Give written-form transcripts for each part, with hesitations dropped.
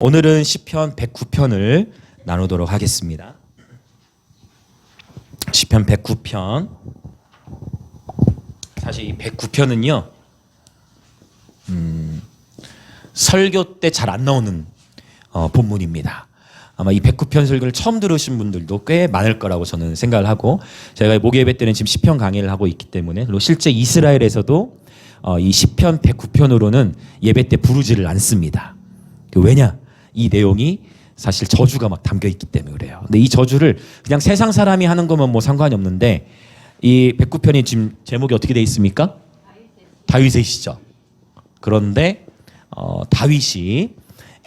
오늘은 시편 109편을 나누도록 하겠습니다. 시편 109편. 사실 이 109편은요 설교 때 잘 안 나오는 본문입니다. 아마 이 109편 설교를 처음 들으신 분들도 꽤 많을 거라고 저는 생각을 하고, 제가 목요 예배 때는 지금 시편 강의를 하고 있기 때문에, 그리고 실제 이스라엘에서도 이 시편 109편으로는 예배 때 부르지를 않습니다. 왜냐? 이 내용이 사실 저주가 막 담겨 있기 때문에 그래요. 근데 이 저주를 그냥 세상 사람이 하는 거면 뭐 상관이 없는데, 이 109편이 지금 제목이 어떻게 돼 있습니까? 다윗의 시죠. 그런데 다윗이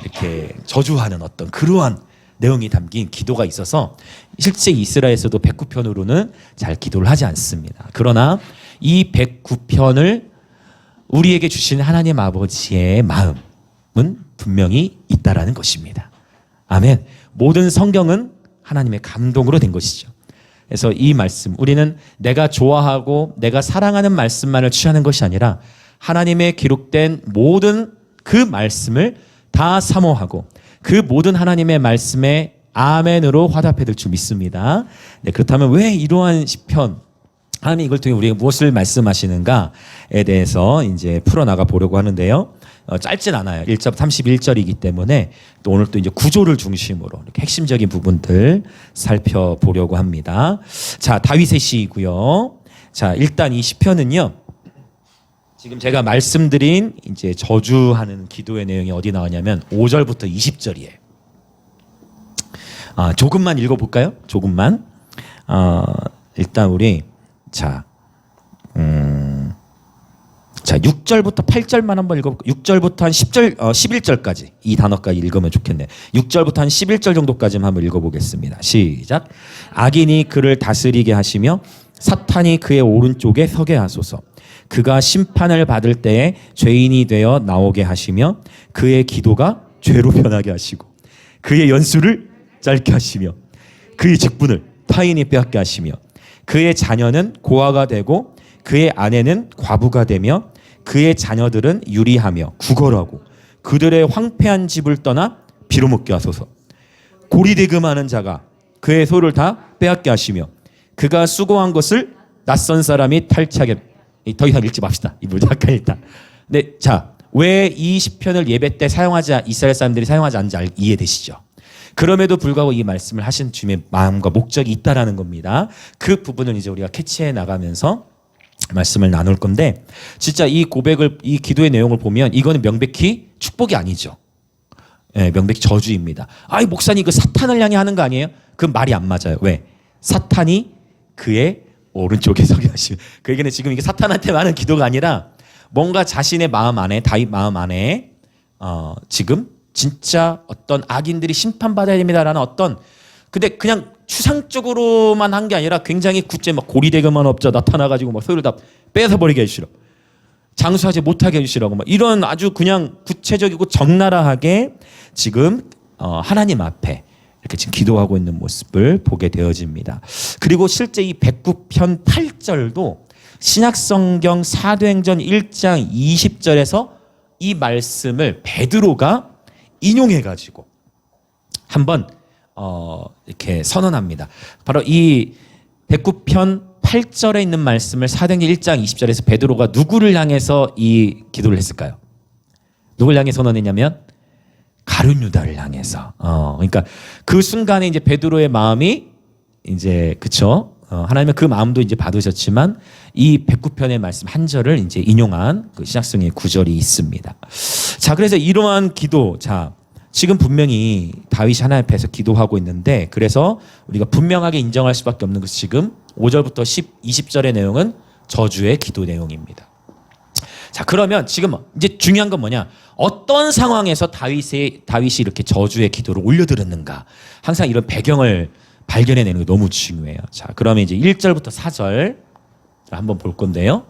이렇게 저주하는 어떤 그러한 내용이 담긴 기도가 있어서 실제 이스라엘에서도 109편으로는 잘 기도를 하지 않습니다. 그러나 이 109편을 우리에게 주신 하나님 아버지의 마음은 분명히 있다라는 것입니다. 아멘. 모든 성경은 하나님의 감동으로 된 것이죠. 그래서 이 말씀, 우리는 내가 좋아하고 내가 사랑하는 말씀만을 취하는 것이 아니라 하나님의 기록된 모든 그 말씀을 다 사모하고 그 모든 하나님의 말씀에 아멘으로 화답해 들 줄 믿습니다. 네, 그렇다면 왜 이러한 시편, 하나님 이걸 통해 우리에게 무엇을 말씀하시는가에 대해서 이제 풀어나가 보려고 하는데요. 짧진 않아요. 1절 31절이기 때문에 또 오늘 또 이제 구조를 중심으로 이렇게 핵심적인 부분들 살펴보려고 합니다. 자, 다윗의 시이고요. 자, 일단 이 시편은요, 지금 제가 말씀드린 이제 저주하는 기도의 내용이 어디 나오냐면 5절부터 20절이에요. 조금만 읽어볼까요? 조금만. 일단 우리 자 6절부터 8절만 한번 읽어볼까요? 6절부터 한 10절, 11절까지 이 단어까지 읽으면 좋겠네. 6절부터 한 11절 정도까지만 한번 읽어보겠습니다. 시작. 악인이 그를 다스리게 하시며 사탄이 그의 오른쪽에 서게 하소서. 그가 심판을 받을 때에 죄인이 되어 나오게 하시며 그의 기도가 죄로 변하게 하시고 그의 연수를 짧게 하시며 그의 직분을 타인이 빼앗게 하시며 그의 자녀는 고아가 되고 그의 아내는 과부가 되며 그의 자녀들은 유리하며 구걸하고 그들의 황폐한 집을 떠나 빌어먹게 하소서. 고리대금하는 자가 그의 소를 다 빼앗게 하시며 그가 수고한 것을 낯선 사람이 탈취하게. 더 이상 읽지 맙시다. 이 문제 잠깐 읽다. 네, 자, 왜 이 시편을 예배 때 이스라엘 사람들이 사용하지 않는지 이해되시죠? 그럼에도 불구하고 이 말씀을 하신 주님의 마음과 목적이 있다라는 겁니다. 그 부분을 이제 우리가 캐치해 나가면서 말씀을 나눌 건데, 진짜 이 고백을, 이 기도의 내용을 보면 이거는 명백히 축복이 아니죠. 네, 명백히 저주입니다. 이 목사님 그 사탄을 향해 하는 거 아니에요? 그 말이 안 맞아요. 왜? 사탄이 그의 오른쪽에 서게 하시고, 그 얘기는 지금 이게 사탄한테 하는 기도가 아니라 뭔가 자신의 마음 안에, 다윗 마음 안에 지금 진짜 어떤 악인들이 심판받아야 됩니다라는 어떤, 근데 그냥 추상적으로만 한 게 아니라 굉장히 구체 막 고리대금한 업자 나타나가지고 막 소유를 다 뺏어버리게 해주시라, 장수하지 못하게 해주시라고 막 이런 아주 그냥 구체적이고 적나라하게 지금 하나님 앞에 이렇게 지금 기도하고 있는 모습을 보게 되어집니다. 그리고 실제 이 109편 8절도 신약성경 사도행전 1장 20절에서 이 말씀을 베드로가 인용해가지고 한번 이렇게 선언합니다. 바로 이 109편 8절에 있는 말씀을 사도행전 1장 20절에서 베드로가 누구를 향해서 이 기도를 했을까요? 누굴 향해 선언했냐면 가룟 유다를 향해서. 그러니까 그 순간에 이제 베드로의 마음이 이제 그쵸? 하나님은 그 마음도 이제 받으셨지만 이 109편의 말씀 한 절을 이제 인용한 그 신약성의 구절이 있습니다. 자, 그래서 이러한 기도, 자, 지금 분명히 다윗이 하나님 앞에서 기도하고 있는데, 그래서 우리가 분명하게 인정할 수밖에 없는 것이 지금 5절부터 20절의 내용은 저주의 기도 내용입니다. 자, 그러면 지금 이제 중요한 건 뭐냐? 어떤 상황에서 다윗이 이렇게 저주의 기도를 올려드렸는가? 항상 이런 배경을 발견해내는 게 너무 중요해요. 자, 그러면 이제 1절부터 4절 한번 볼 건데요.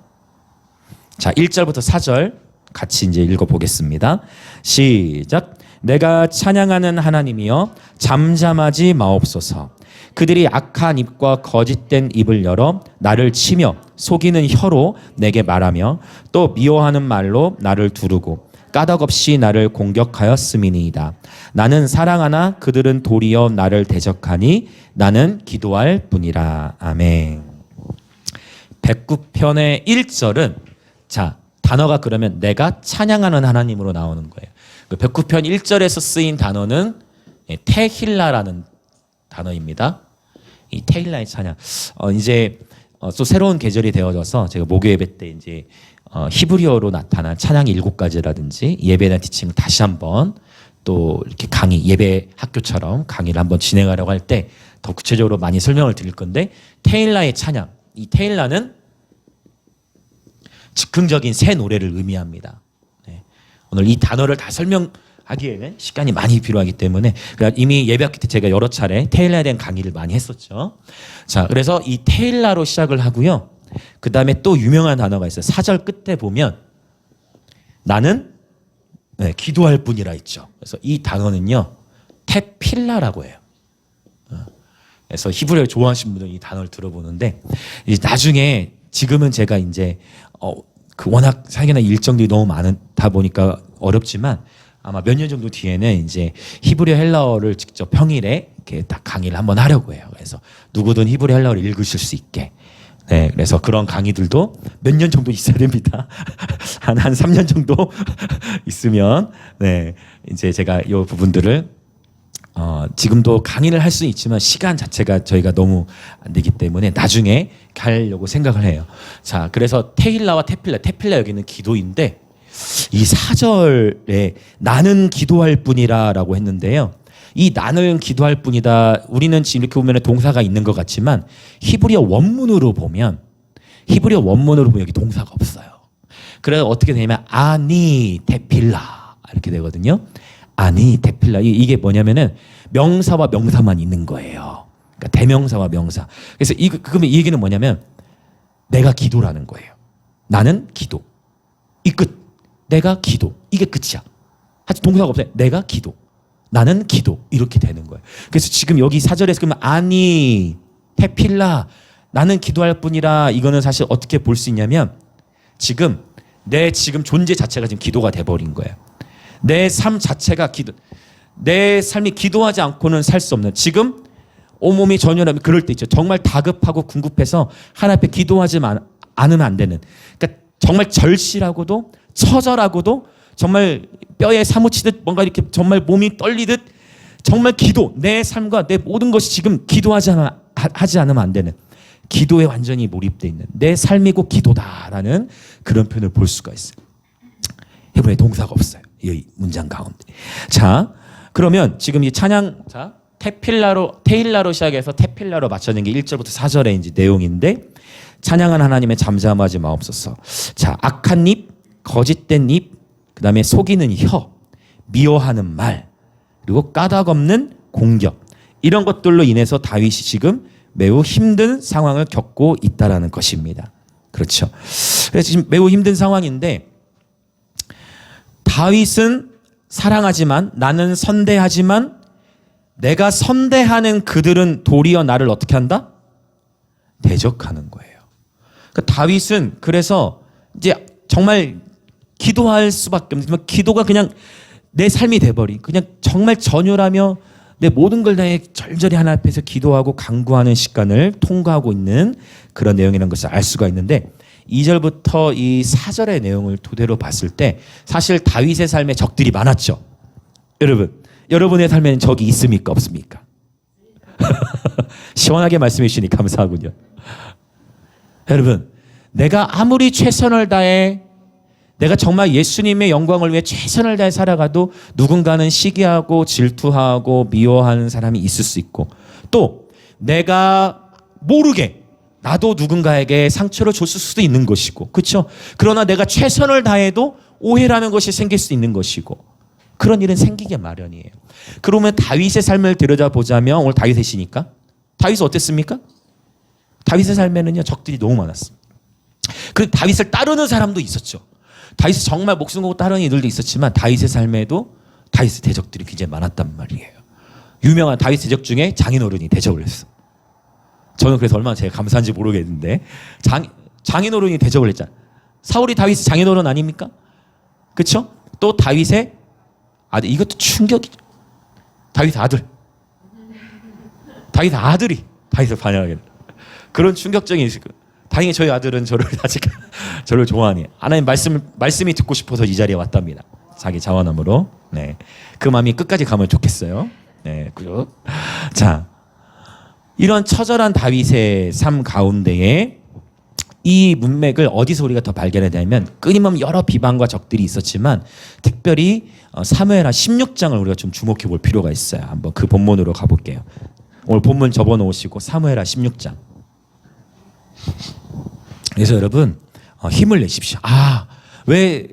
자, 1절부터 4절 같이 이제 읽어보겠습니다. 시작. 내가 찬양하는 하나님이여 잠잠하지 마옵소서. 그들이 악한 입과 거짓된 입을 열어 나를 치며 속이는 혀로 내게 말하며 또 미워하는 말로 나를 두르고 까닭없이 나를 공격하였음이니이다. 나는 사랑하나 그들은 도리어 나를 대적하니 나는 기도할 뿐이라. 아멘. 109편의 1절은 자 단어가 그러면 내가 찬양하는 하나님으로 나오는 거예요. 그 109편 1절에서 쓰인 단어는 테힐라라는 단어입니다. 이 테힐라의 찬양. 이제 또 새로운 계절이 되어져서 제가 목요 예배 때 이제 히브리어로 나타난 찬양 7가지라든지 예배에 대한 티칭을 다시 한번 또 이렇게 강의 예배 학교처럼 강의를 한번 진행하려고 할 때 더 구체적으로 많이 설명을 드릴 건데 테일라의 찬양, 이 테일라는 즉흥적인 새 노래를 의미합니다. 네. 오늘 이 단어를 다 설명하기에는 시간이 많이 필요하기 때문에 이미 예배 학기 때 제가 여러 차례 테일라에 대한 강의를 많이 했었죠. 자, 그래서 이 테일라로 시작을 하고요. 그 다음에 또 유명한 단어가 있어요. 4절 끝에 보면 나는 기도할 뿐이라 있죠. 그래서 이 단어는요 테필라라고 해요. 그래서 히브리어를 좋아하시는 분들은 이 단어를 들어보는데 나중에 지금은 제가 이제 그 워낙 사역이나 일정들이 너무 많다 보니까 어렵지만 아마 몇 년 정도 뒤에는 이제 히브리어 헬라어를 직접 평일에 이렇게 딱 강의를 한번 하려고 해요. 그래서 누구든 히브리어 헬라어를 읽으실 수 있게. 네, 그래서 그런 강의들도 몇 년 정도 있어야 됩니다. 한 3년 정도 있으면, 네, 이제 제가 이 부분들을, 지금도 강의를 할 수는 있지만 시간 자체가 저희가 너무 안 되기 때문에 나중에 가려고 생각을 해요. 자, 그래서 테힐라와 테필라 여기는 기도인데 이 4절에 나는 기도할 뿐이라 라고 했는데요. 이 나는 기도할 뿐이다. 우리는 지금 이렇게 보면 동사가 있는 것 같지만 히브리어 원문으로 보면 여기 동사가 없어요. 그래서 어떻게 되냐면 아니 테필라 이렇게 되거든요. 아니 테필라 이게 뭐냐면은 명사와 명사만 있는 거예요. 그러니까 대명사와 명사. 그래서 그러면 이 얘기는 뭐냐면 내가 기도라는 거예요. 나는 기도. 이 끝. 내가 기도. 이게 끝이야. 하여튼 동사가 없어요. 내가 기도. 나는 기도 이렇게 되는 거예요. 그래서 지금 여기 4절에서 그러면 아니 테필라 나는 기도할 뿐이라 이거는 사실 어떻게 볼 수 있냐면 지금 내 지금 존재 자체가 지금 기도가 돼버린 거예요. 내 삶 자체가 기도. 내 삶이 기도하지 않고는 살 수 없는 지금 온몸이 전율하면 그럴 때 있죠. 정말 다급하고 궁급해서 하나님 앞에 기도하지 않으면 안 되는. 그러니까 정말 절실하고도 처절하고도 정말 뼈에 사무치듯 뭔가 이렇게 정말 몸이 떨리듯 정말 기도 내 삶과 내 모든 것이 지금 기도하지 않으면 안 되는 기도에 완전히 몰입되어 있는 내 삶이고 기도다라는 그런 표현을 볼 수가 있어요. 히브리어에 동사가 없어요. 이 문장 가운데. 자, 그러면 지금 이 찬양 테일라로 시작해서 테필라로 맞춰진 게 1절부터 4절의 이제 내용인데 찬양한 하나님의 잠잠하지 마옵소서. 자, 악한 입, 거짓된 입, 그 다음에 속이는 혀, 미워하는 말, 그리고 까닭 없는 공격 이런 것들로 인해서 다윗이 지금 매우 힘든 상황을 겪고 있다라는 것입니다. 그렇죠. 그래서 지금 매우 힘든 상황인데 다윗은 사랑하지만 나는 선대하지만 내가 선대하는 그들은 도리어 나를 어떻게 한다? 대적하는 거예요. 그러니까 다윗은 그래서 이제 정말 기도할 수밖에 없는 기도가 그냥 내 삶이 돼버린 그냥 정말 전율하며 내 모든 걸 다해 절절히 하나님 앞에서 기도하고 간구하는 시간을 통과하고 있는 그런 내용이라는 것을 알 수가 있는데 2절부터 이 4절의 내용을 토대로 봤을 때 사실 다윗의 삶에 적들이 많았죠. 여러분의 삶에는 적이 있습니까? 없습니까? 시원하게 말씀해 주시니 감사하군요. 여러분, 내가 아무리 최선을 다해 내가 정말 예수님의 영광을 위해 최선을 다해 살아가도 누군가는 시기하고 질투하고 미워하는 사람이 있을 수 있고 또 내가 모르게 나도 누군가에게 상처를 줬을 수도 있는 것이고 그렇죠? 그러나 내가 최선을 다해도 오해라는 것이 생길 수 있는 것이고 그런 일은 생기게 마련이에요. 그러면 다윗의 삶을 들여다보자면 오늘 다윗이시니까 다윗은 어땠습니까? 다윗의 삶에는요 적들이 너무 많았습니다. 그 다윗을 따르는 사람도 있었죠. 다윗이 정말 목숨 걸고 따르는 이들도 있었지만 다윗의 삶에도 다윗의 대적들이 굉장히 많았단 말이에요. 유명한 다윗 대적 중에 장인어른이 대적을 했어. 저는 그래서 얼마나 제가 감사한지 모르겠는데 장인어른이 대적을 했잖아. 사울이 다윗의 장인어른 아닙니까? 그렇죠? 또 다윗의 아들. 이것도 충격이죠. 다윗 아들. 다윗 아들이 다윗을 반역하게 돼. 그런 충격적인 있을 거예요. 다행히 저희 아들은 저를 아직 저를 좋아하니 하나님 말씀이 듣고 싶어서 이 자리에 왔답니다. 자기 자원함으로. 네, 그 마음이 끝까지 가면 좋겠어요. 네, 그죠? 자, 이런 처절한 다윗의 삶 가운데에 이 문맥을 어디서 우리가 더 발견해내냐면 끊임없는 여러 비방과 적들이 있었지만 특별히 사무엘하 16장을 우리가 좀 주목해 볼 필요가 있어요. 한번 그 본문으로 가볼게요. 오늘 본문 접어놓으시고 사무엘하 16장. 그래서 여러분 힘을 내십시오. 왜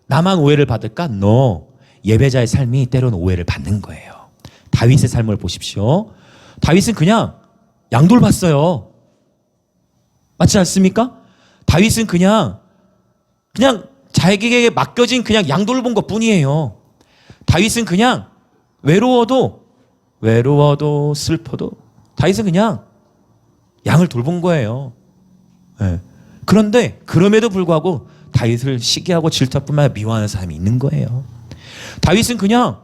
나만 오해를 받을까? No. 예배자의 삶이 때로는 오해를 받는 거예요. 다윗의 삶을 보십시오. 다윗은 그냥 양돌 봤어요. 맞지 않습니까? 다윗은 그냥 자기에게 맡겨진 그냥 양돌 본 것 뿐이에요. 다윗은 그냥 외로워도 슬퍼도 다윗은 그냥 양을 돌본 거예요. 네. 그런데 그럼에도 불구하고 다윗을 시기하고 질투뿐만 아니라 미워하는 사람이 있는 거예요. 다윗은 그냥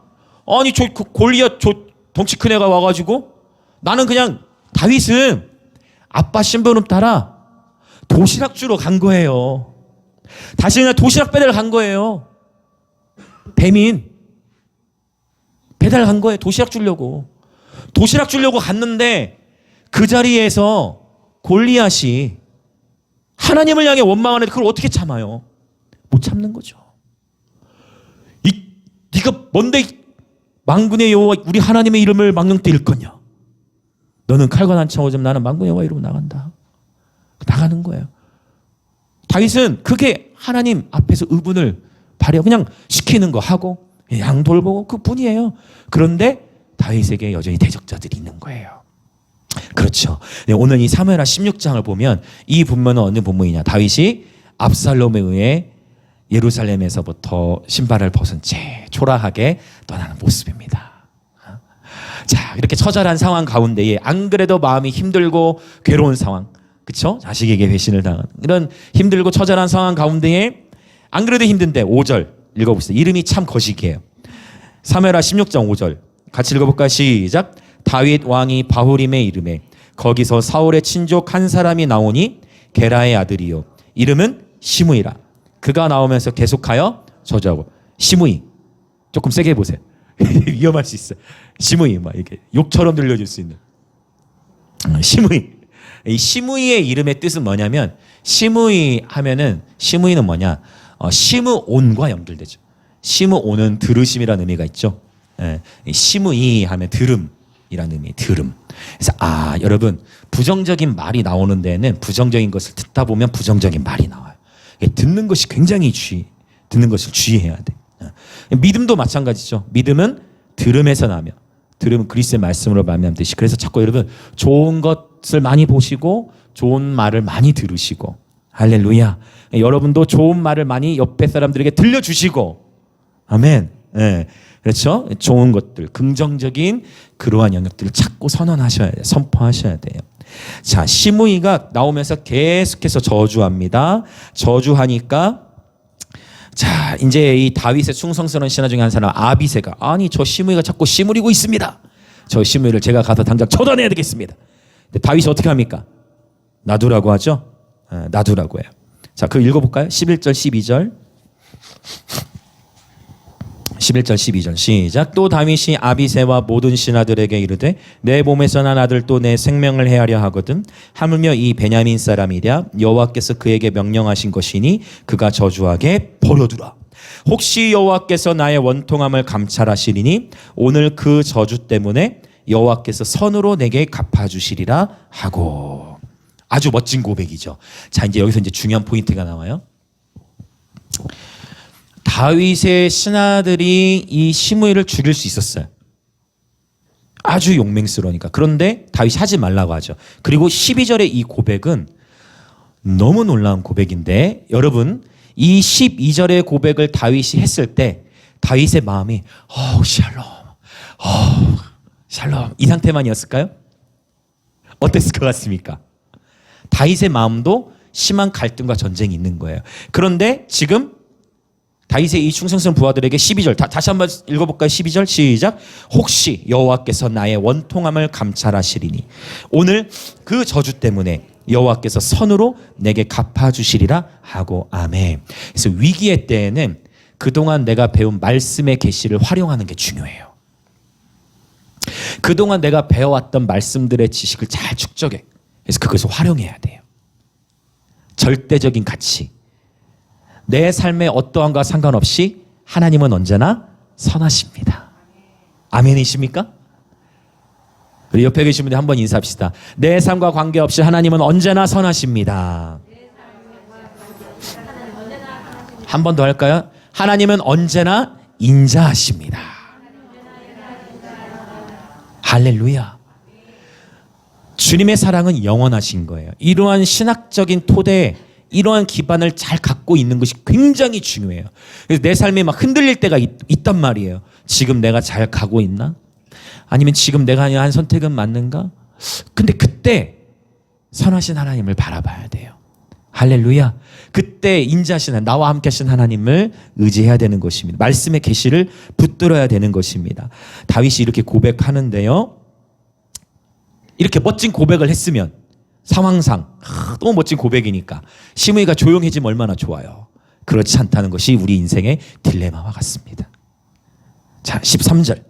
저 골리앗 저 덩치 큰 애가 와가지고 나는 그냥 다윗은 아빠 심부름 따라 도시락 주러 간 거예요. 다시 그냥 도시락 배달 간 거예요. 배민 배달 간 거예요. 도시락 주려고 갔는데 그 자리에서 골리앗이 하나님을 향해 원망하는데 그걸 어떻게 참아요? 못 참는 거죠. 네가 뭔데 만군의 여호와 우리 하나님의 이름을 망령되 일거냐? 너는 칼과 난창 오지만 나는 만군의 여호와 이름으로 나간다. 나가는 거예요. 다윗은 그게 하나님 앞에서 의분을 발휘하고 그냥 시키는 거 하고 양 돌보고 그뿐이에요. 그런데 다윗에게 여전히 대적자들이 있는 거예요. 그렇죠. 오늘 이 사무엘하 16장을 보면 이 본문은 어느 본문이냐? 다윗이 압살롬에 의해 예루살렘에서부터 신발을 벗은 채 초라하게 떠나는 모습입니다. 자, 이렇게 처절한 상황 가운데에 안 그래도 마음이 힘들고 괴로운 상황, 그렇죠? 자식에게 배신을 당한 이런 힘들고 처절한 상황 가운데에 안 그래도 힘든데 5절 읽어보세요. 이름이 참 거시기해요. 사무엘하 16장 5절 같이 읽어볼까요? 시작. 다윗 왕이 바후림의 이름에 거기서 사울의 친족 한 사람이 나오니 게라의 아들이요 이름은 시므이라. 그가 나오면서 계속하여 저주하고. 시므이 조금 세게 해보세요. 위험할 수 있어요. 시므이 막 이렇게 욕처럼 들려줄 수 있는 시므이. 이 시므이의 이름의 뜻은 뭐냐면 시므이 하면은 시므이는 뭐냐? 시므온과 연결되죠. 시므온은 들으심이라는 의미가 있죠. 시므이 하면 들음이라는 의미. 들음. 그래서 여러분 부정적인 말이 나오는 데는 부정적인 것을 듣다 보면 부정적인 말이 나와요. 듣는 것이 굉장히 듣는 것을 주의해야 돼. 믿음도 마찬가지죠. 믿음은 들음에서 나며 들음은 그리스도의 말씀으로 말미암듯이. 그래서 자꾸 여러분 좋은 것을 많이 보시고 좋은 말을 많이 들으시고 할렐루야. 여러분도 좋은 말을 많이 옆에 사람들에게 들려주시고 아멘. 네. 그렇죠. 좋은 것들 긍정적인 그러한 영역들을 찾고 선언하셔야 돼요. 선포하셔야 돼요. 자, 시므이가 나오면서 계속해서 저주합니다. 저주하니까 자, 이제 이 다윗의 충성스러운 신하 중에 한 사람 아비새가 저 시므이가 자꾸 씨무리고 있습니다. 저 시므이를 제가 가서 당장 처단해야 되겠습니다. 근데 다윗이 어떻게 합니까? 놔두라고 하죠. 놔두라고 해요. 자, 그거 읽어볼까요? 11절 12절 11절 12절 시작. 또 다윗이 아비새와 모든 신하들에게 이르되 내 몸에서 난 아들 또 내 생명을 해하려 하거든 하물며 이 베냐민 사람이랴 여호와께서 그에게 명령하신 것이니 그가 저주하게 버려두라. 혹시 여호와께서 나의 원통함을 감찰하시리니 오늘 그 저주 때문에 여호와께서 선으로 내게 갚아주시리라 하고. 아주 멋진 고백이죠. 자, 이제 여기서 이제 중요한 포인트가 나와요. 다윗의 신하들이 이 시므이를 죽일 수 있었어요. 아주 용맹스러우니까. 그런데 다윗이 하지 말라고 하죠. 그리고 12절의 이 고백은 너무 놀라운 고백인데 여러분 이 12절의 고백을 다윗이 했을 때 다윗의 마음이 샬롬 샬롬 이 상태만이었을까요? 어땠을 것 같습니까? 다윗의 마음도 심한 갈등과 전쟁이 있는 거예요. 그런데 지금 다윗의 이 충성스러운 부하들에게 12절 다시 한번 읽어볼까요? 12절 시작. 혹시 여호와께서 나의 원통함을 감찰하시리니 오늘 그 저주 때문에 여호와께서 선으로 내게 갚아주시리라 하고 아멘. 그래서 위기의 때에는 그동안 내가 배운 말씀의 계시를 활용하는 게 중요해요. 그동안 내가 배워왔던 말씀들의 지식을 잘 축적해. 그래서 그것을 활용해야 돼요. 절대적인 가치. 내 삶의 어떠함과 상관없이 하나님은 언제나 선하십니다. 아멘이십니까? 우리 옆에 계신 분들 한번 인사합시다. 내 삶과 관계없이 하나님은 언제나 선하십니다. 한 번 더 할까요? 하나님은 언제나 인자하십니다. 할렐루야. 주님의 사랑은 영원하신 거예요. 이러한 신학적인 토대, 이러한 기반을 잘 갖고 있는 것이 굉장히 중요해요. 그래서 내 삶이 막 흔들릴 때가 있단 말이에요. 지금 내가 잘 가고 있나? 아니면 지금 내가 한 선택은 맞는가? 근데 그때 선하신 하나님을 바라봐야 돼요. 할렐루야. 그때 인자하신 하나님, 나와 함께 하신 하나님을 의지해야 되는 것입니다. 말씀의 계시를 붙들어야 되는 것입니다. 다윗이 이렇게 고백하는데요. 이렇게 멋진 고백을 했으면 상황상 너무 멋진 고백이니까 시므이가 조용해지면 얼마나 좋아요. 그렇지 않다는 것이 우리 인생의 딜레마와 같습니다. 자, 13절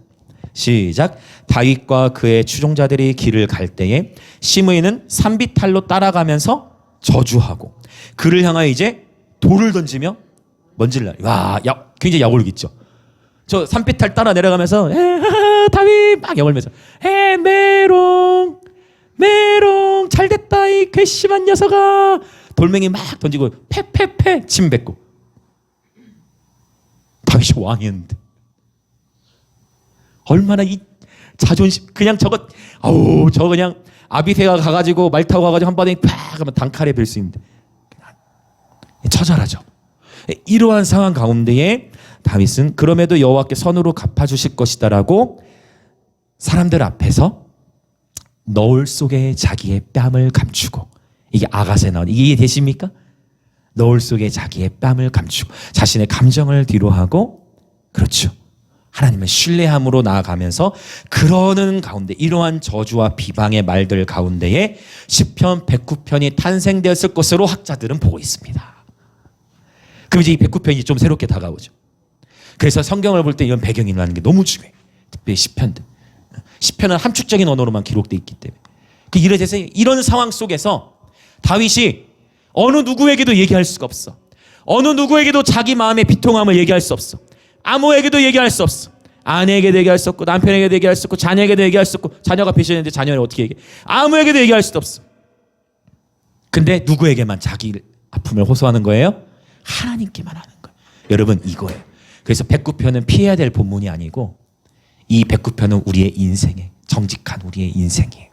시작. 다윗과 그의 추종자들이 길을 갈 때에 시므이는 산비탈로 따라가면서 저주하고 그를 향하여 이제 돌을 던지며 먼지를 와, 굉장히 약올겠죠. 저 산비탈 따라 내려가면서 다윗 막 약올면서 메롱 메롱 잘됐다 이 괘씸한 녀석아. 돌멩이 막 던지고 패패패 침 뱉고. 다윗이 왕이었는데 얼마나 이 자존심 그냥 저거 그냥 아비새가 가가지고 말 타고 가가지고 한 번에 팍 하면 단칼에 뵐 수 있는데 처절하죠. 이러한 상황 가운데에 다윗은 그럼에도 여호와께 선으로 갚아주실 것이다라고 사람들 앞에서 너울 속에 자기의 뺨을 감추고, 이게 아가서에 나오는 이게 되십니까? 너울 속에 자기의 뺨을 감추고 자신의 감정을 뒤로하고, 그렇죠, 하나님을 신뢰함으로 나아가면서 그러는 가운데 이러한 저주와 비방의 말들 가운데에 시편 109편이 탄생되었을 것으로 학자들은 보고 있습니다. 그럼 이제 이 109편이 좀 새롭게 다가오죠. 그래서 성경을 볼 때 이런 배경이라는 게 너무 중요해요. 특별히 시편들. 시편은 함축적인 언어로만 기록되어 있기 때문에. 이런 상황 속에서 다윗이 어느 누구에게도 얘기할 수가 없어. 어느 누구에게도 자기 마음의 비통함을 얘기할 수 없어. 아무에게도 얘기할 수 없어. 아내에게도 얘기할 수 없고, 남편에게도 얘기할 수 없고, 자녀에게도 얘기할 수 없고, 자녀가 배신했는데 자녀를 어떻게 얘기해. 아무에게도 얘기할 수도 없어. 근데 누구에게만 자기 아픔을 호소하는 거예요? 하나님께만 하는 거예요. 여러분, 이거예요. 그래서 109편은 피해야 될 본문이 아니고 이 109편은 우리의 인생에, 정직한 우리의 인생이에요.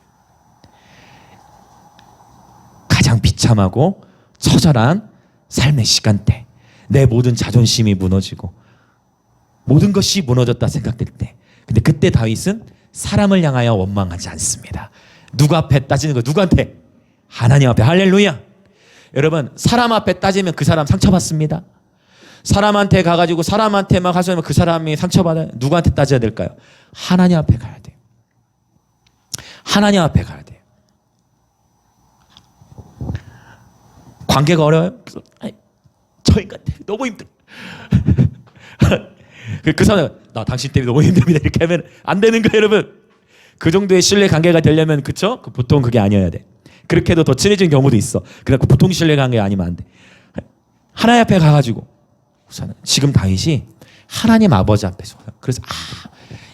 가장 비참하고 처절한 삶의 시간대, 내 모든 자존심이 무너지고 모든 것이 무너졌다 생각될 때, 근데 그때 다윗은 사람을 향하여 원망하지 않습니다. 누구 앞에 따지는 거? 누구한테? 하나님 앞에. 할렐루야. 여러분, 사람 앞에 따지면 그 사람 상처받습니다. 사람한테 가가지고 사람한테만 하시면 그 사람이 상처받아요. 누구한테 따져야 될까요? 하나님 앞에 가야 돼요. 하나님 앞에 가야 돼요. 관계가 어려워요? 저 인간 때문에 너무 힘들어. 그 사람, 나 당신 때문에 너무 힘듭니다. 이렇게 하면 안 되는 거예요, 여러분. 그 정도의 신뢰 관계가 되려면, 그쵸? 보통 그게 아니어야 돼. 그렇게 해도 더 친해진 경우도 있어. 그러니까 보통 신뢰 관계 아니면 안 돼. 하나님 앞에 가가지고, 지금 다윗이 하나님 아버지 앞에서, 그래서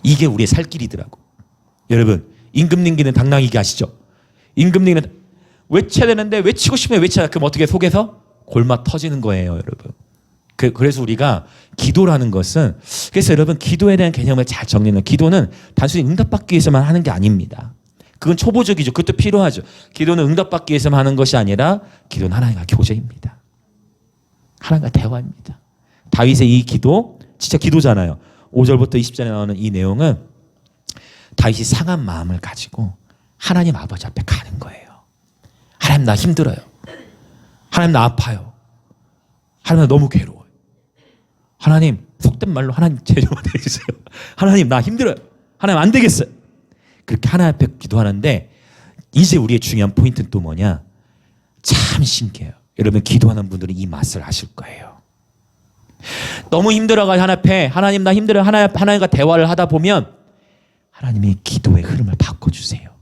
이게 우리의 살 길이더라고. 여러분, 임금님기는 당나귀기 아시죠? 임금님기는 외쳐야 되는데 외치고 싶으면 외쳐야. 그럼 어떻게 속에서 골마 터지는 거예요, 여러분. 그래서 우리가 기도라는 것은, 그래서 여러분, 기도에 대한 개념을 잘 정리는, 기도는 단순히 응답받기 위해서만 하는 게 아닙니다. 그건 초보적이죠. 그것도 필요하죠. 기도는 응답받기 위해서만 하는 것이 아니라 기도는 하나님과 교제입니다. 하나님과 대화입니다. 다윗의 이 기도 진짜 기도잖아요. 5절부터 20절에 나오는 이 내용은 다윗이 상한 마음을 가지고 하나님 아버지 앞에 가는 거예요. 하나님, 나 힘들어요. 하나님, 나 아파요. 하나님, 나 너무 괴로워요. 하나님, 속된 말로 하나님 제좀 해주세요. 하나님 나 힘들어요. 하나님 안 되겠어요. 그렇게 하나님 앞에 기도하는데 이제 우리의 중요한 포인트는 또 뭐냐? 참 신기해요. 여러분 기도하는 분들은 이 맛을 아실 거예요. 너무 힘들어가 하나님 앞에 하나님 나 힘들어요. 하나님과 대화를 하다 보면 하나님이 기도의 흐름을 바꿔주세요.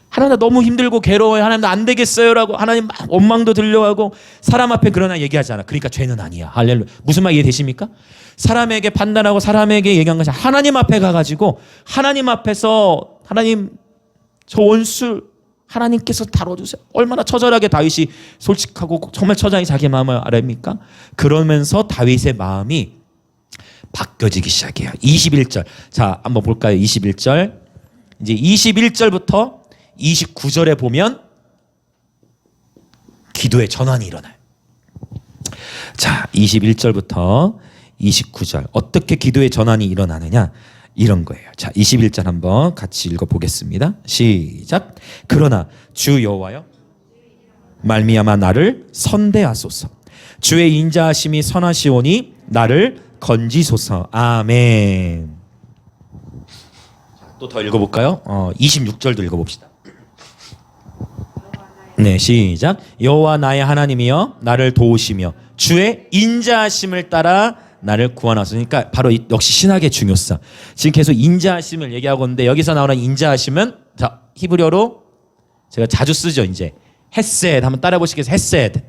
하나님 나 너무 힘들고 괴로워요. 하나님 나 안 되겠어요 라고 하나님 막 원망도 들려하고 사람 앞에 그러나 얘기하잖아. 그러니까 죄는 아니야. 할렐루야. 무슨 말 이해되십니까? 사람에게 판단하고 사람에게 얘기한 것이 하나님 앞에 가가지고 하나님 앞에서 하나님 저 원수 하나님께서 다뤄주세요. 얼마나 처절하게 다윗이 솔직하고 정말 처장이 자기 마음을 아랍니까? 그러면서 다윗의 마음이 바뀌어지기 시작해요. 21절. 자, 한번 볼까요? 21절. 이제 21절부터 29절에 보면 기도의 전환이 일어나요. 자, 21절부터 29절. 어떻게 기도의 전환이 일어나느냐? 이런 거예요. 자, 21절 한번 같이 읽어보겠습니다. 시작. 그러나 주 여호와여 말미암아 나를 선대하소서. 주의 인자하심이 선하시오니 나를 건지소서. 아멘. 또 더 읽어볼까요? 26절도 읽어봅시다. 네, 시작. 여호와 나의 하나님이여 나를 도우시며 주의 인자하심을 따라 나를 구원하소서. 그러니까 바로 역시 신학의 중요성. 지금 계속 인자하심을 얘기하고 있는데 여기서 나오는 인자하심은 자 히브리어로 제가 자주 쓰죠. 이제 헤세드 한번 따라 보시겠어요? 헤세드.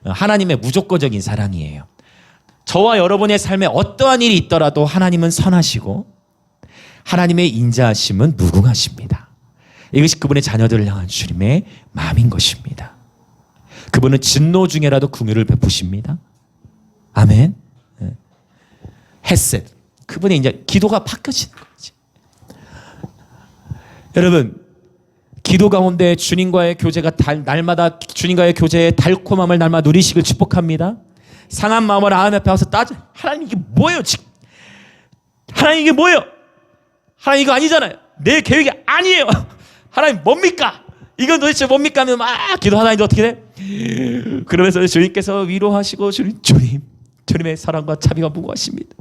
하나님의 무조건적인 사랑이에요. 저와 여러분의 삶에 어떠한 일이 있더라도 하나님은 선하시고 하나님의 인자하심은 무궁하십니다. 이것이 그분의 자녀들을 향한 주님의 마음인 것입니다. 그분은 진노 중에라도 긍휼을 베푸십니다. 아멘. 헤셋. 그분의 이제 기도가 바뀌어지는 거지. 여러분, 기도 가운데 주님과의 교제가 날마다 주님과의 교제의 달콤함을 날마다 누리시길 축복합니다. 상한 마음을 하나님 앞에 와서 따져. 하나님 이게 뭐예요 지금? 하나님 이게 뭐예요? 하나님 이거 아니잖아요. 내 계획이 아니에요. 하나님 뭡니까? 이건 도대체 뭡니까? 하면 막 기도하나님 어떻게 돼? 그러면서 주님께서 위로하시고 주님의 사랑과 자비가 무궁하십니다.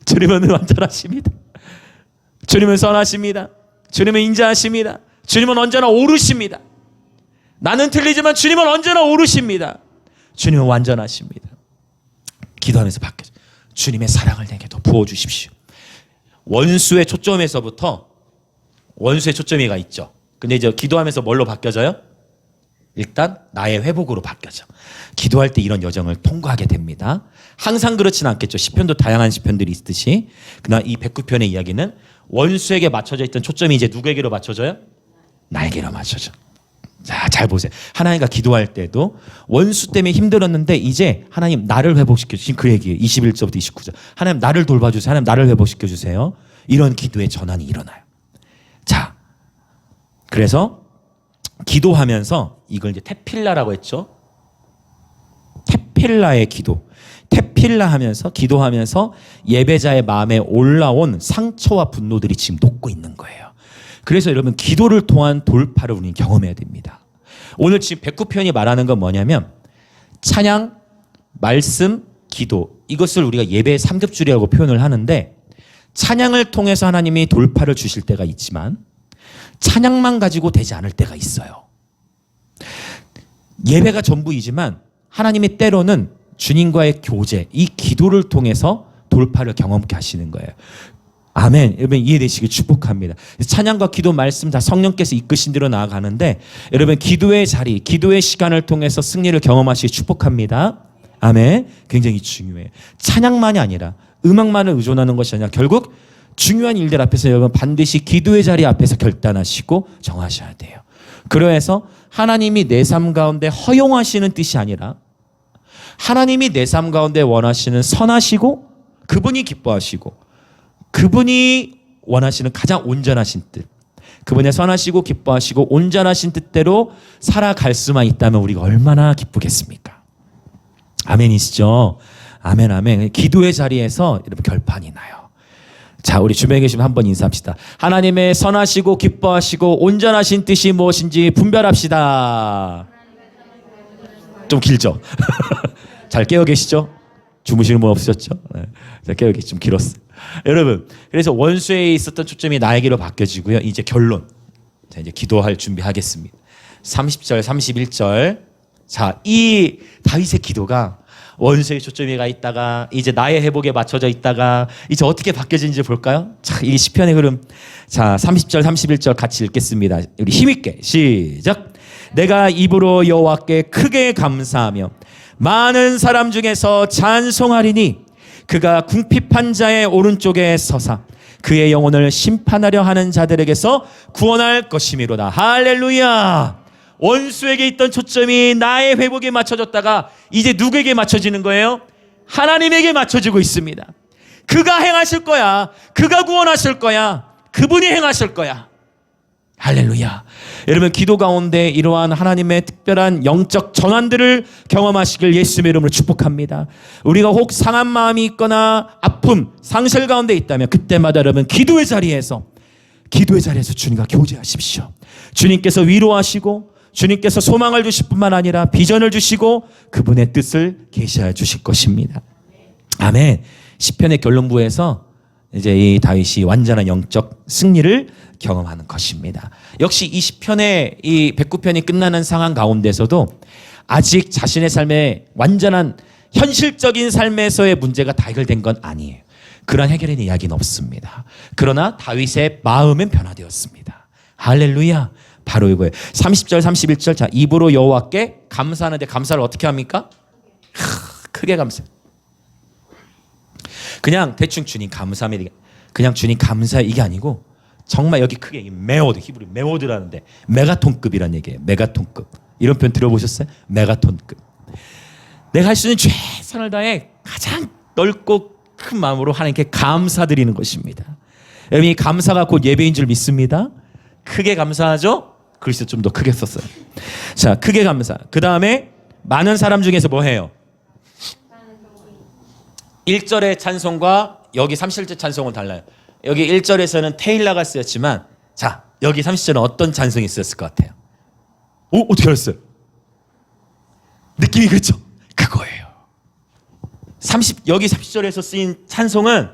주님은 완전하십니다. 주님은 선하십니다. 주님은 인자하십니다. 주님은 언제나 오르십니다. 나는 틀리지만 주님은 언제나 오르십니다. 주님은 완전하십니다. 기도하면서 바뀌어요. 주님의 사랑을 내게 더 부어주십시오. 원수의 초점에서부터 원수의 초점이가 있죠. 근데 이제 기도하면서 뭘로 바뀌어져요? 일단 나의 회복으로 바뀌어져. 기도할 때 이런 여정을 통과하게 됩니다. 항상 그렇지는 않겠죠. 시편도 다양한 시편들이 있듯이. 그러나 이 109편의 이야기는 원수에게 맞춰져 있던 초점이 이제 누구에게로 맞춰져요? 나에게로 맞춰져. 자, 잘 보세요. 하나님과 기도할 때도 원수 때문에 힘들었는데 이제 하나님 나를 회복시켜 주신 그 얘기예요. 21절부터 29절. 하나님 나를 돌봐주세요. 하나님 나를 회복시켜 주세요. 이런 기도의 전환이 일어나요. 자, 그래서 기도하면서 이걸 이제 테필라라고 했죠. 테필라의 기도. 테필라 하면서 기도하면서 예배자의 마음에 올라온 상처와 분노들이 지금 녹고 있는 거예요. 그래서 여러분 기도를 통한 돌파를 우리는 경험해야 됩니다. 오늘 지금 109편이 말하는 건 뭐냐면 찬양, 말씀, 기도 이것을 우리가 예배의 3급줄이라고 표현을 하는데 찬양을 통해서 하나님이 돌파를 주실 때가 있지만 찬양만 가지고 되지 않을 때가 있어요. 예배가 전부이지만 하나님이 때로는 주님과의 교제, 이 기도를 통해서 돌파를 경험케 하시는 거예요. 아멘. 여러분 이해되시길 축복합니다. 찬양과 기도 말씀 다 성령께서 이끄신 대로 나아가는데 여러분 기도의 자리, 기도의 시간을 통해서 승리를 경험하시길 축복합니다. 아멘. 굉장히 중요해요. 찬양만이 아니라 음악만을 의존하는 것이 아니라 결국 중요한 일들 앞에서 여러분 반드시 기도의 자리 앞에서 결단하시고 정하셔야 돼요. 그래서 하나님이 내 삶 가운데 허용하시는 뜻이 아니라 하나님이 내 삶 가운데 원하시는 선하시고 그분이 기뻐하시고 그분이 원하시는 가장 온전하신 뜻, 그분의 선하시고 기뻐하시고 온전하신 뜻대로 살아갈 수만 있다면 우리가 얼마나 기쁘겠습니까? 아멘이시죠? 아멘 아멘. 기도의 자리에서 여러분 결판이 나요. 자, 우리 주변에 계시면 한번 인사합시다. 하나님의 선하시고 기뻐하시고 온전하신 뜻이 무엇인지 분별합시다. 좀 길죠? 잘 깨어 계시죠? 주무시는 분 없으셨죠? 네. 잘 깨어 계시 좀 길었어. 여러분, 그래서 원수에 있었던 초점이 나에게로 바뀌어지고요. 이제 결론. 자, 이제 기도할 준비하겠습니다. 30절, 31절. 자, 이 다윗의 기도가 원수의 초점이 가 있다가 이제 나의 회복에 맞춰져 있다가 이제 어떻게 바뀌어지는지 볼까요? 자, 이 시편의 흐름. 자, 30절, 31절 같이 읽겠습니다. 우리 힘있게 시작. 내가 입으로 여호와께 크게 감사하며 많은 사람 중에서 찬송하리니 그가 궁핍한 자의 오른쪽에 서사 그의 영혼을 심판하려 하는 자들에게서 구원할 것이미로다. 할렐루야. 원수에게 있던 초점이 나의 회복에 맞춰졌다가 이제 누구에게 맞춰지는 거예요? 하나님에게 맞춰지고 있습니다. 그가 행하실 거야. 그가 구원하실 거야. 그분이 행하실 거야. 할렐루야. 여러분, 기도 가운데 이러한 하나님의 특별한 영적 전환들을 경험하시길 예수님의 이름으로 축복합니다. 우리가 혹 상한 마음이 있거나 아픔, 상실 가운데 있다면 그때마다 여러분 기도의 자리에서 주님과 교제하십시오. 주님께서 위로하시고 주님께서 소망을 주실 뿐만 아니라 비전을 주시고 그분의 뜻을 계시해 주실 것입니다. 아멘. 시편의 결론부에서 이제 이 다윗이 완전한 영적 승리를 경험하는 것입니다. 역시 이 시편의 이 109편이 끝나는 상황 가운데서도 아직 자신의 삶에 완전한 현실적인 삶에서의 문제가 다 해결된 건 아니에요. 그런 해결의 이야기는 없습니다. 그러나 다윗의 마음은 변화되었습니다. 할렐루야. 바로 이거예요. 30절 31절. 자, 입으로 여호와께 감사하는데 감사를 어떻게 합니까? 크게 감사. 그냥 대충 주님 감사합니다. 그냥 주님 감사 이게 아니고 정말 여기 크게 메오드, 히브리 메오드라는데 메가톤급이란 얘기예요. 메가톤급. 이런 표현 들어보셨어요? 메가톤급. 내가 할 수 있는 최선을 다해 가장 넓고 큰 마음으로 하나님께 감사드리는 것입니다. 여러분, 이 감사가 곧 예배인 줄 믿습니다. 크게 감사하죠? 글쎄 좀 더 크게 썼어요. 자, 크게 감사. 그 다음에 많은 사람 중에서 뭐 해요? 1절의 찬송과 여기 30절 찬송은 달라요. 여기 1절에서는 테일라가 쓰였지만 자, 여기 30절은 어떤 찬송이 쓰였을 것 같아요? 오, 어떻게 알았어요? 느낌이 그렇죠? 그거예요. 여기 30절에서 쓰인 찬송은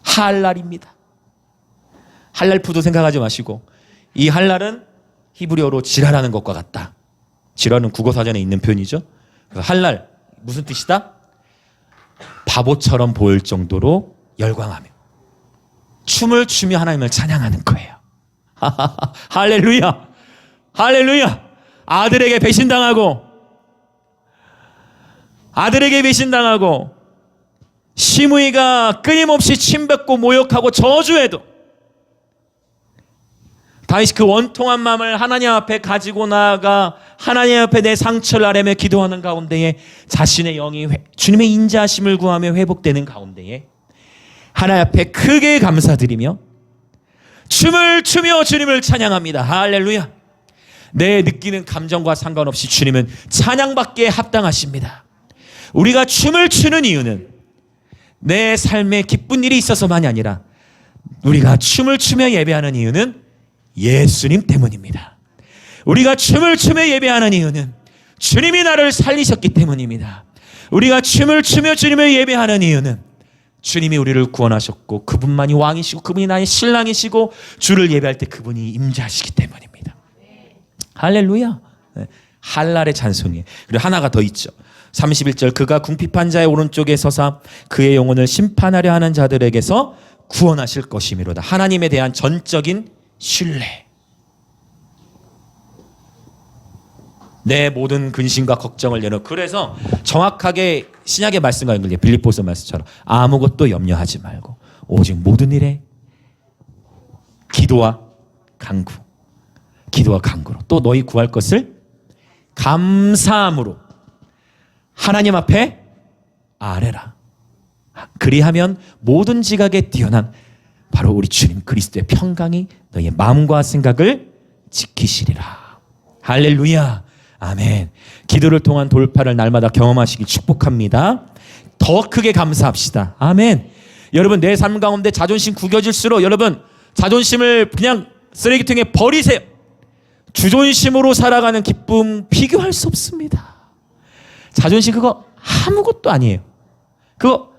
할랄입니다. 할랄푸드 생각하지 마시고 이 할랄은 히브리어로 지랄하는 것과 같다. 지랄은 국어사전에 있는 표현이죠. 그래서 할랄 무슨 뜻이다? 바보처럼 보일 정도로 열광하며 춤을 추며 하나님을 찬양하는 거예요. 할렐루야. 할렐루야. 아들에게 배신당하고 시므이가 끊임없이 침뱉고 모욕하고 저주해도 다윗이 그 원통한 마음을 하나님 앞에 가지고 나아가 하나님 앞에 내 상처를 아뢰며 기도하는 가운데에 자신의 영이 주님의 인자하심을 구하며 회복되는 가운데에 하나님 앞에 크게 감사드리며 춤을 추며 주님을 찬양합니다. 할렐루야. 내 느끼는 감정과 상관없이 주님은 찬양받기에 합당하십니다. 우리가 춤을 추는 이유는 내 삶에 기쁜 일이 있어서만이 아니라 우리가 춤을 추며 예배하는 이유는 예수님 때문입니다. 우리가 춤을 추며 예배하는 이유는 주님이 나를 살리셨기 때문입니다. 우리가 춤을 추며 주님을 예배하는 이유는 주님이 우리를 구원하셨고 그분만이 왕이시고 그분이 나의 신랑이시고 주를 예배할 때 그분이 임재하시기 때문입니다. 할렐루야. 할랄의 찬송이에요. 그리고 하나가 더 있죠. 31절 그가 궁핍한 자의 오른쪽에 서사 그의 영혼을 심판하려 하는 자들에게서 구원하실 것이미로다. 하나님에 대한 전적인 신뢰. 내 모든 근심과 걱정을 내놓고 그래서 정확하게 신약의 말씀과 연결해 빌립보서 말씀처럼 아무것도 염려하지 말고 오직 모든 일에 기도와 간구로 또 너희 구할 것을 감사함으로 하나님 앞에 아뢰라. 그리하면 모든 지각에 뛰어난 바로 우리 주님 그리스도의 평강이 너희의 마음과 생각을 지키시리라. 할렐루야. 아멘. 기도를 통한 돌파를 날마다 경험하시길 축복합니다. 더 크게 감사합시다. 아멘. 여러분, 내 삶 가운데 자존심 구겨질수록 여러분 자존심을 그냥 쓰레기통에 버리세요. 주존심으로 살아가는 기쁨 비교할 수 없습니다. 자존심 그거 아무것도 아니에요. 그거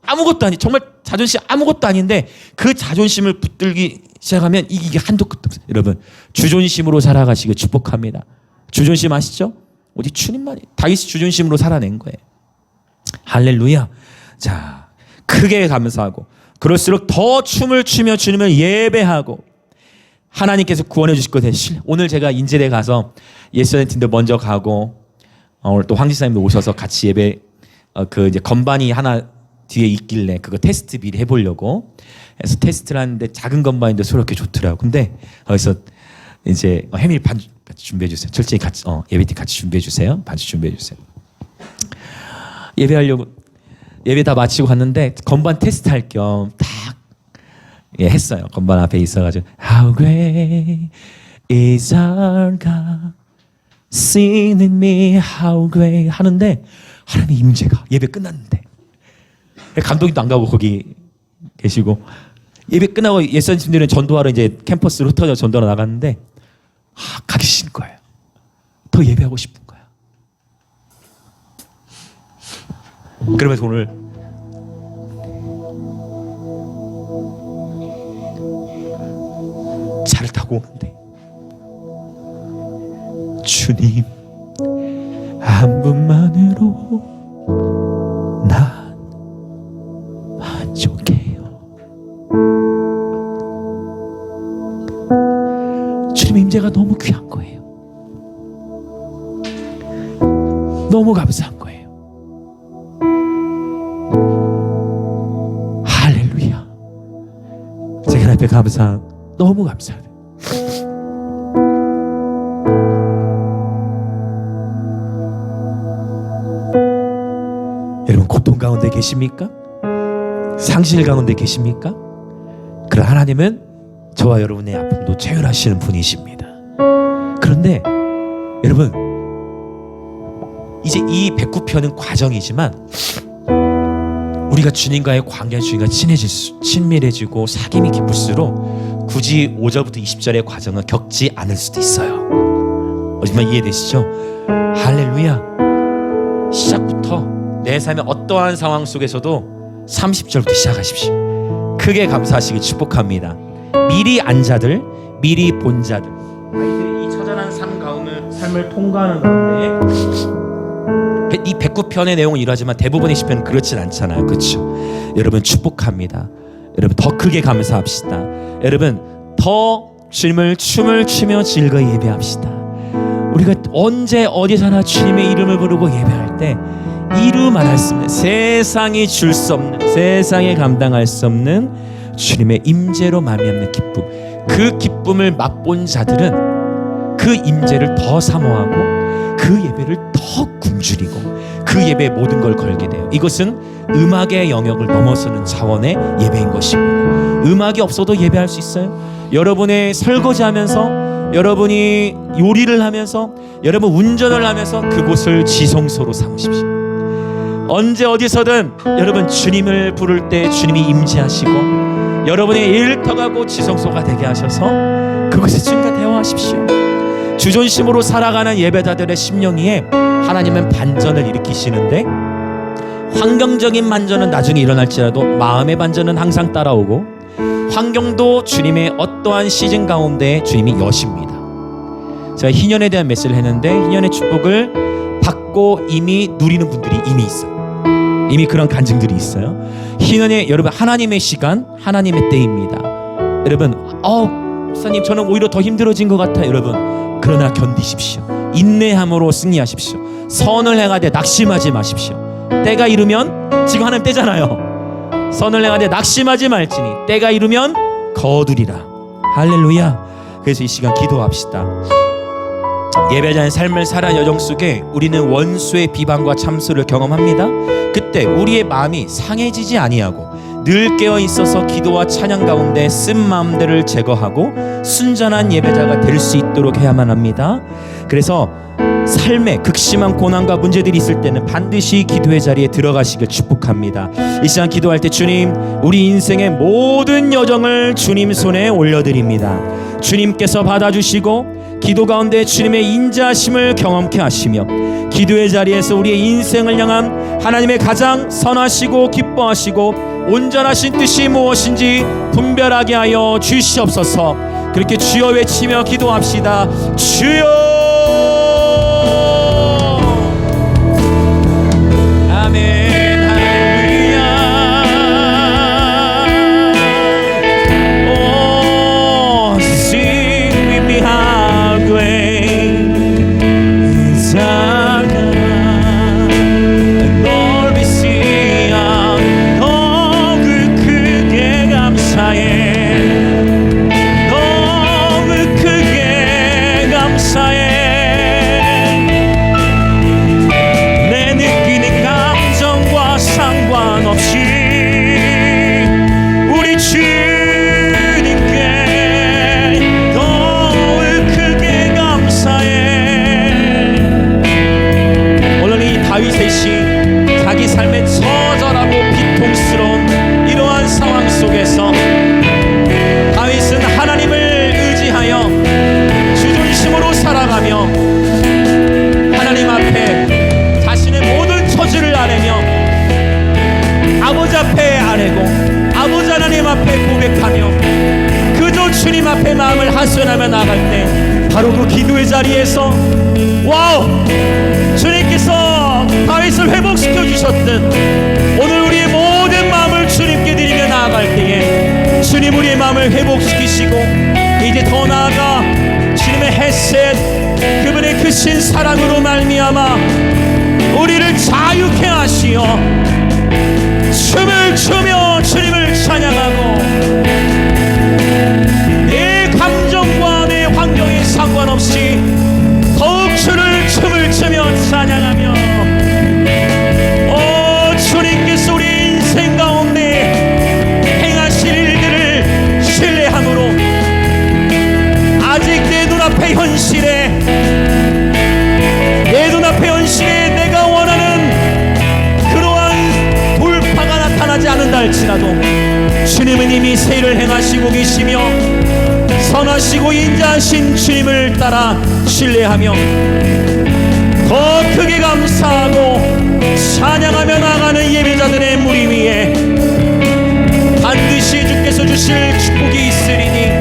아무것도 아니. 정말 자존심 아무것도 아닌데 그 자존심을 붙들기 시작하면 이게 한도 끝도 없어요. 여러분 주존심으로 살아가시길 축복합니다. 주존심 아시죠? 어디 주님만이 다윗이 주존심으로 살아낸 거예요. 할렐루야. 자, 크게 감사하고 그럴수록 더 춤을 추며 주님을 예배하고 하나님께서 구원해 주실 것 되실. 오늘 제가 인제대 가서 예스터데이팀도 먼저 가고 오늘 또 황지사님도 오셔서 같이 예배 그 이제 건반이 하나 뒤에 있길래 그거 테스트 미리 해보려고 해서 테스트를 하는데 작은 건반인데 소리 이렇게 좋더라고. 근데 거기서 이제 해밀 반주 같이 준비해 주세요. 철저히 같이 예배팀 같이 준비해 주세요. 반주 준비해 주세요. 예배하려고 예배 다 마치고 갔는데 건반 테스트 할 겸 딱 했어요. 건반 앞에 있어가지고 How great is our God, sing in me how great 하는데 하나님의 임재가 예배 끝났는데 감독님도 안 가고 거기 계시고 예배 끝나고 예선님들은 전도하러 이제 캠퍼스로 흩어져 전도하러 나갔는데 가기 싫은 거예요. 더 예배하고 싶은 거야. 그러면서 오늘 차를 타고 오는데 주님 한 분만으로 난 만족해요. 주님 임재가 너무 귀한 거예요. 너무 감사한 거예요. 할렐루야. 제가 앞에 너무 감사해요. 여러분 고통 가운데 계십니까? 상실 가운데 계십니까? 그러나 하나님은 저와 여러분의 아픔도 체휼하시는 분이십니다. 그런데 여러분 이제 이 109편은 과정이지만 우리가 주님과의 관계가 주님과 친밀해지고 사귐이 깊을수록 굳이 5절부터 20절의 과정을 겪지 않을 수도 있어요. 정말 이해되시죠? 할렐루야. 시작부터 내 삶의 어떠한 상황 속에서도 30절부터 시작하십시오. 크게 감사하시길 축복합니다. 미리 안 자들, 미리 본 자들. 이 처절한 삶을 통과하는 가운데 이 109편의 내용은 이러하지만 대부분의 시편은 그렇진 않잖아요. 그렇죠? 여러분 축복합니다. 여러분 더 크게 감사합시다. 여러분 더 주님을 춤을 추며 즐거이 예배합시다. 우리가 언제 어디서나 주님의 이름을 부르고 예배할 때 이루 말할 수 없는, 세상이 줄 수 없는, 세상에 감당할 수 없는 주님의 임재로 말미암는 기쁨, 그 기쁨을 맛본 자들은 그 임재를 더 사모하고 그 예배를 더 굶주리고 그 예배에 모든 걸 걸게 돼요. 이것은 음악의 영역을 넘어서는 차원의 예배인 것입니다. 음악이 없어도 예배할 수 있어요. 여러분의 설거지하면서, 여러분이 요리를 하면서, 여러분 운전을 하면서 그곳을 지성소로 삼으십시오. 언제 어디서든 여러분 주님을 부를 때 주님이 임재하시고 여러분의 일터가고 지성소가 되게 하셔서 그곳에 주님과 대화하십시오. 주존심으로 살아가는 예배자들의 심령 위에 하나님은 반전을 일으키시는데 환경적인 반전은 나중에 일어날지라도 마음의 반전은 항상 따라오고 환경도 주님의 어떠한 시즌 가운데 주님이 여십니다. 제가 희년에 대한 메시지를 했는데 희년의 축복을 받고 이미 누리는 분들이 이미 있어요. 이미 그런 간증들이 있어요. 희년의 여러분 하나님의 시간, 하나님의 때입니다. 여러분 목사님 저는 오히려 더 힘들어진 것 같아요. 여러분 그러나 견디십시오. 인내함으로 승리하십시오. 선을 행하되 낙심하지 마십시오. 때가 이르면, 지금 하나님 때잖아요. 선을 행하되 낙심하지 말지니 때가 이르면 거두리라. 할렐루야. 그래서 이 시간 기도합시다. 예배자의 삶을 살아가는 여정 속에 우리는 원수의 비방과 참수를 경험합니다. 그때 우리의 마음이 상해지지 아니하고 늘 깨어 있어서 기도와 찬양 가운데 쓴 마음들을 제거하고 순전한 예배자가 될 수 있도록 해야만 합니다. 그래서 삶에 극심한 고난과 문제들이 있을 때는 반드시 기도의 자리에 들어가시길 축복합니다. 이 시간 기도할 때 주님, 우리 인생의 모든 여정을 주님 손에 올려드립니다. 주님께서 받아주시고 기도 가운데 주님의 인자하심을 경험케 하시며 기도의 자리에서 우리의 인생을 향한 하나님의 가장 선하시고 기뻐하시고 온전하신 뜻이 무엇인지 분별하게 하여 주시옵소서. 그렇게 주여 외치며 기도합시다. 주여. 아멘. 자기 삶의 처절하고 비통스러운 이러한 상황 속에서 다윗은 하나님을 의지하여 주존심으로 살아가며 하나님 앞에 자신의 모든 처지를 아뢰며 아버지 앞에 아뢰고 아버지 하나님 앞에 고백하며 그저 주님 앞에 마음을 하소연하며 나갈 때 바로 그 기도의 자리에서 와우! 주님께서 다윗을 회복시켜 주셨듯 오늘 우리의 모든 마음을 주님께 드리며 나아갈 때에 주님 우리의 마음을 회복시키시고 이제 더 나아가 주님의 헤셋 그분의 크신 사랑으로 말미암아 우리를 자유케 하시어 춤을 추며 주님을 찬양하고 내 감정과 내 환경에 상관없이 더욱 주를 춤을 추며 찬양하며 주님께서 우리 인생 가운데 행하실 일들을 신뢰함으로 아직 내 눈앞의 현실에 내가 원하는 그러한 돌파가 나타나지 않는다 할지라도 주님은 이미 새 일을 행하시고 계시며 선하시고 인자하신 주님을 따라 신뢰하며 더 크게 감사하고 찬양하며 나가는 예배자들의 무리 위에 반드시 주께서 주실 축복이 있으리니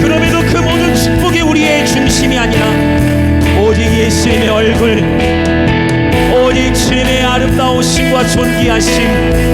그럼에도 그 모든 축복이 우리의 중심이 아니라 오직 예수님의 얼굴 오직 주님의 아름다우심과 존귀하심